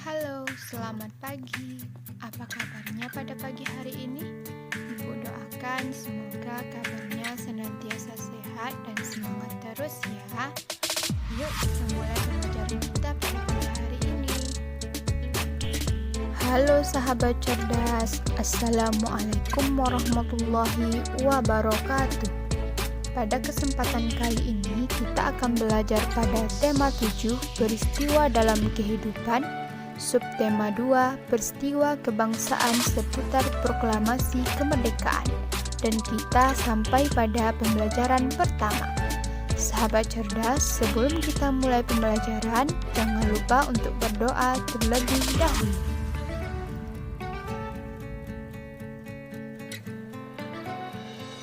Halo, selamat pagi. Apa kabarnya pada pagi hari ini? Ibu doakan semoga kabarnya senantiasa sehat dan semangat terus ya. Yuk kita mulai pembelajaran kita pada pagi hari ini. Halo sahabat cerdas, Assalamualaikum warahmatullahi wabarakatuh. Pada kesempatan kali ini kita akan belajar pada tema 7 peristiwa dalam kehidupan, subtema 2 peristiwa kebangsaan seputar proklamasi kemerdekaan, dan kita sampai pada pembelajaran pertama. Sahabat cerdas, sebelum kita mulai pembelajaran, jangan lupa untuk berdoa terlebih dahulu.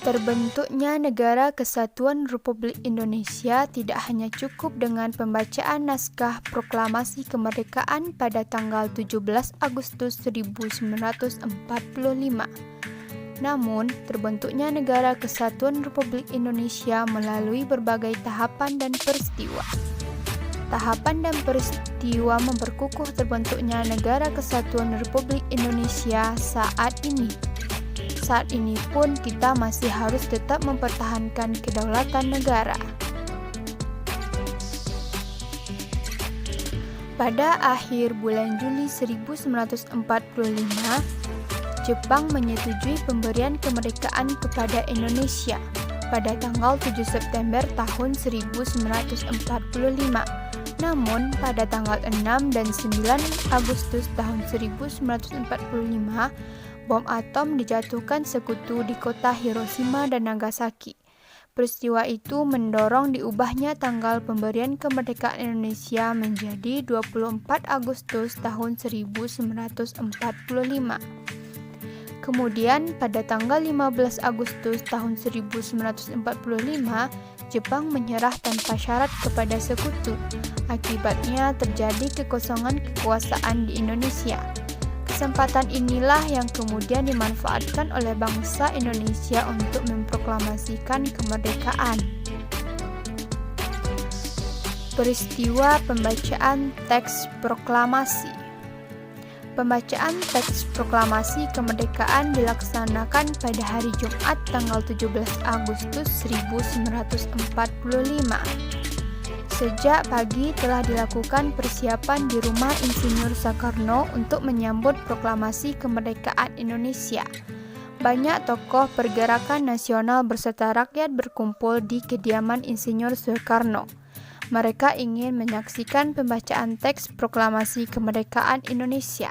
Terbentuknya Negara Kesatuan Republik Indonesia tidak hanya cukup dengan pembacaan naskah proklamasi kemerdekaan pada tanggal 17 Agustus 1945. Namun, terbentuknya Negara Kesatuan Republik Indonesia melalui berbagai tahapan dan peristiwa. Tahapan dan peristiwa memperkukuh terbentuknya Negara Kesatuan Republik Indonesia saat ini. Saat ini pun kita masih harus tetap mempertahankan kedaulatan negara. Pada akhir bulan Juli 1945, Jepang menyetujui pemberian kemerdekaan kepada Indonesia pada tanggal 7 September tahun 1945. Namun, pada tanggal 6 dan 9 Agustus tahun 1945, bom atom dijatuhkan sekutu di kota Hiroshima dan Nagasaki. Peristiwa itu mendorong diubahnya tanggal pemberian kemerdekaan Indonesia menjadi 24 Agustus tahun 1945. Kemudian pada tanggal 15 Agustus tahun 1945, Jepang menyerah tanpa syarat kepada sekutu. Akibatnya terjadi kekosongan kekuasaan di Indonesia. Kesempatan inilah yang kemudian dimanfaatkan oleh bangsa Indonesia untuk memproklamasikan kemerdekaan. Peristiwa pembacaan teks proklamasi. Pembacaan teks proklamasi kemerdekaan dilaksanakan pada hari Jumat tanggal 17 Agustus 1945. Sejak pagi telah dilakukan persiapan di rumah Insinyur Soekarno untuk menyambut proklamasi kemerdekaan Indonesia. Banyak tokoh pergerakan nasional berserta rakyat berkumpul di kediaman Insinyur Soekarno. Mereka ingin menyaksikan pembacaan teks proklamasi kemerdekaan Indonesia.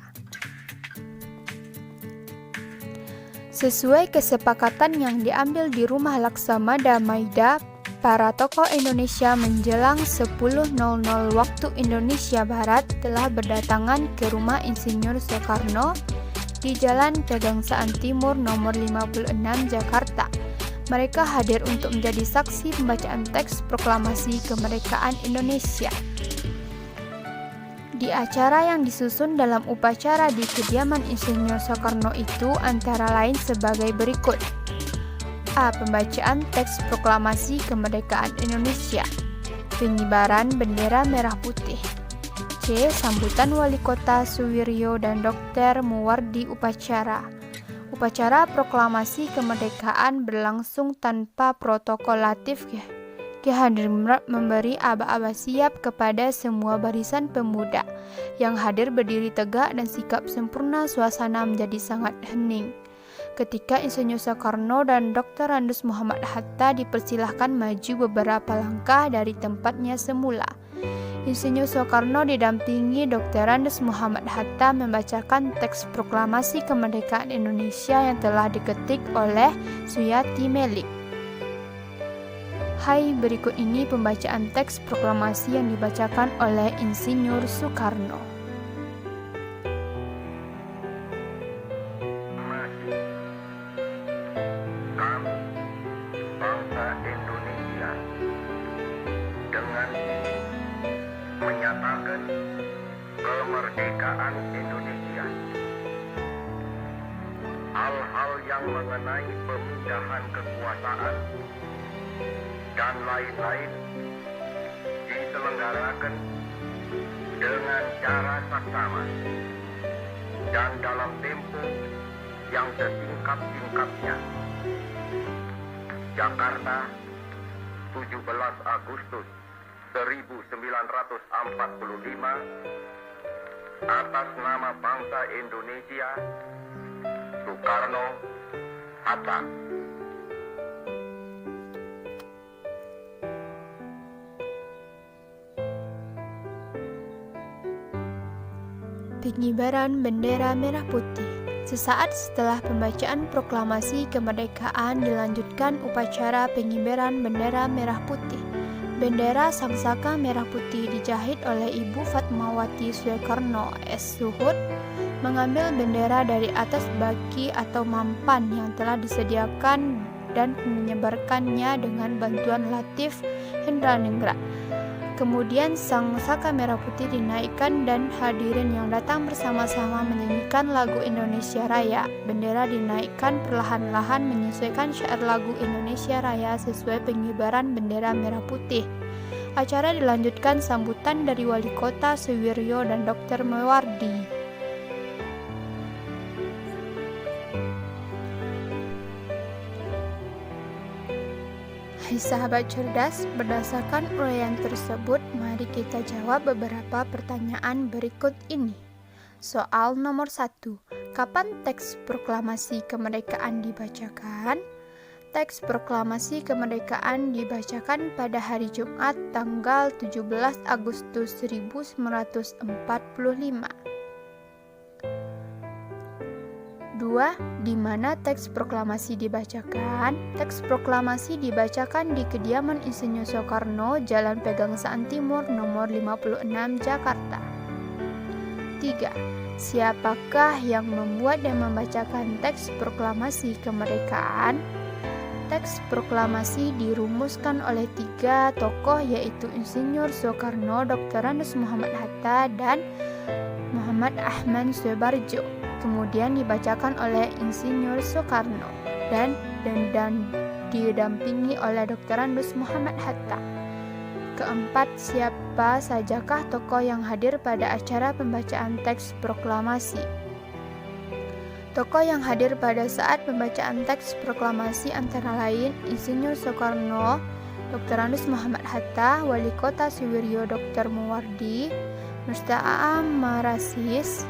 Sesuai kesepakatan yang diambil di Rumah Laksamada Maida, para tokoh Indonesia menjelang 10.00 waktu Indonesia Barat telah berdatangan ke rumah Insinyur Soekarno di Jalan Pegangsaan Timur nomor 56 Jakarta. Mereka hadir untuk menjadi saksi pembacaan teks proklamasi kemerdekaan Indonesia. Di acara yang disusun dalam upacara di kediaman Insinyur Soekarno itu antara lain sebagai berikut. A. Pembacaan teks proklamasi kemerdekaan Indonesia. Pengibaran bendera merah putih. C. Sambutan Wali Kota Suwiryo dan Dr. Muwardi upacara. Upacara proklamasi kemerdekaan berlangsung tanpa protokolatif. Ki Hadir memberi aba-aba siap kepada semua barisan pemuda. Yang hadir berdiri tegak dan sikap sempurna, suasana menjadi sangat hening. Ketika Insinyur Soekarno dan Dr. Andes Muhammad Hatta dipersilahkan maju beberapa langkah dari tempatnya semula. Insinyur Soekarno didampingi Dr. Andes Muhammad Hatta membacakan teks proklamasi kemerdekaan Indonesia yang telah diketik oleh Suyati Melik. Hai, berikut ini pembacaan teks proklamasi yang dibacakan oleh Insinyur Soekarno. Menyatakan kemerdekaan Indonesia. Hal-hal yang mengenai pemindahan kekuasaan dan lain-lain diselenggarakan dengan cara saksama dan dalam tempo yang sesingkat-singkatnya. Jakarta, 17 Agustus 1945, atas nama bangsa Indonesia, Soekarno-Hatta. Pengibaran bendera merah putih. Sesaat setelah pembacaan proklamasi kemerdekaan dilanjutkan upacara pengibaran bendera merah putih. Bendera sangsaka merah putih dijahit oleh Ibu Fatmawati Soekarno S. Suhud, mengambil bendera dari atas baki atau mampan yang telah disediakan dan menyebarkannya dengan bantuan Latif Hendraningrat. Kemudian sang saka merah putih dinaikkan dan hadirin yang datang bersama-sama menyanyikan lagu Indonesia Raya. Bendera dinaikkan perlahan-lahan menyesuaikan syair lagu Indonesia Raya sesuai pengibaran bendera merah putih. Acara dilanjutkan sambutan dari Wali Kota Suwiryo dan Dr. Mewardi. Hai sahabat cerdas, berdasarkan uraian tersebut, mari kita jawab beberapa pertanyaan berikut ini. Soal nomor 1. Kapan teks proklamasi kemerdekaan dibacakan? Teks proklamasi kemerdekaan dibacakan pada hari Jumat tanggal 17 Agustus 1945. 2. Di mana teks proklamasi dibacakan? Teks proklamasi dibacakan di kediaman Insinyur Soekarno, Jalan Pegangsaan Timur, nomor 56, Jakarta. 3. Siapakah yang membuat dan membacakan teks proklamasi kemerdekaan? Teks proklamasi dirumuskan oleh 3 tokoh, yaitu Insinyur Soekarno, Dr. Andes Muhammad Hatta, dan Muhammad Ahmad Soebarjo. Kemudian dibacakan oleh Insinyur Soekarno dan didampingi oleh Dr. Andes Muhammad Hatta. 4. Siapa sajakah tokoh yang hadir pada acara pembacaan teks proklamasi? Tokoh yang hadir pada saat pembacaan teks proklamasi antara lain Insinyur Soekarno, Dr. Andes Muhammad Hatta, Wali Kota Suwiryo Dr. Mewardi, Nusta Marasis,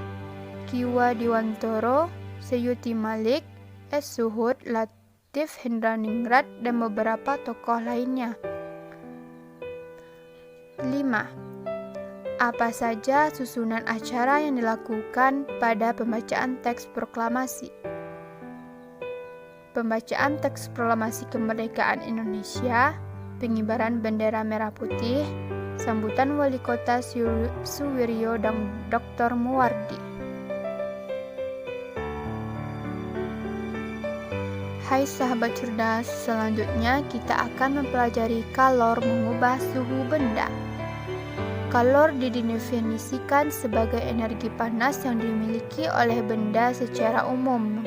Kiwa Diwantoro, Seyuti Malik, S. Suhud, Latif Hendraningrat, dan beberapa tokoh lainnya. 5. Apa saja susunan acara yang dilakukan pada pembacaan teks proklamasi? Pembacaan teks proklamasi kemerdekaan Indonesia, pengibaran bendera merah putih, sambutan Wali Kota Suwiryo dan Dr. Mewardi. Hai sahabat cerdas, selanjutnya kita akan mempelajari kalor mengubah suhu benda. Kalor didefinisikan sebagai energi panas yang dimiliki oleh benda secara umum.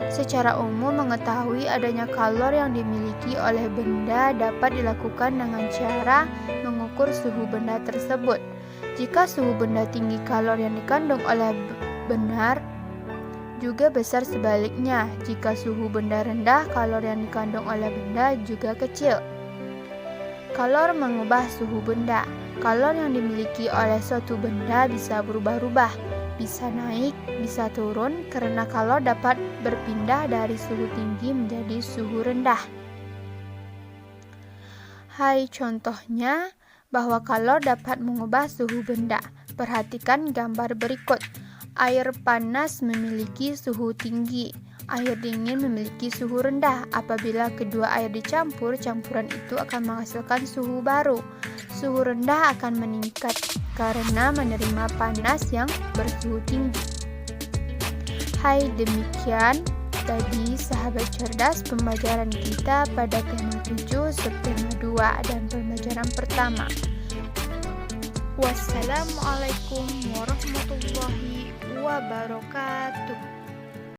Secara umum mengetahui adanya kalor yang dimiliki oleh benda dapat dilakukan dengan cara mengukur suhu benda tersebut. Jika suhu benda tinggi, kalor yang dikandung oleh benar juga besar sebaliknya. Jika suhu benda rendah, kalor yang dikandung oleh benda juga kecil. Kalor mengubah suhu benda. Kalor yang dimiliki oleh suatu benda bisa berubah-ubah, bisa naik, bisa turun, karena kalor dapat berpindah dari suhu tinggi menjadi suhu rendah. Hai, contohnya bahwa kalor dapat mengubah suhu benda. Perhatikan gambar berikut. Air panas memiliki suhu tinggi, air dingin memiliki suhu rendah. Apabila kedua air dicampur, campuran itu akan menghasilkan suhu baru. Suhu rendah akan meningkat karena menerima panas yang bersuhu tinggi. Hai, demikian tadi sahabat cerdas pembelajaran kita pada tema 7, subtema 2 dan pembelajaran pertama. Wassalamualaikum warahmatullahi wabarakatuh.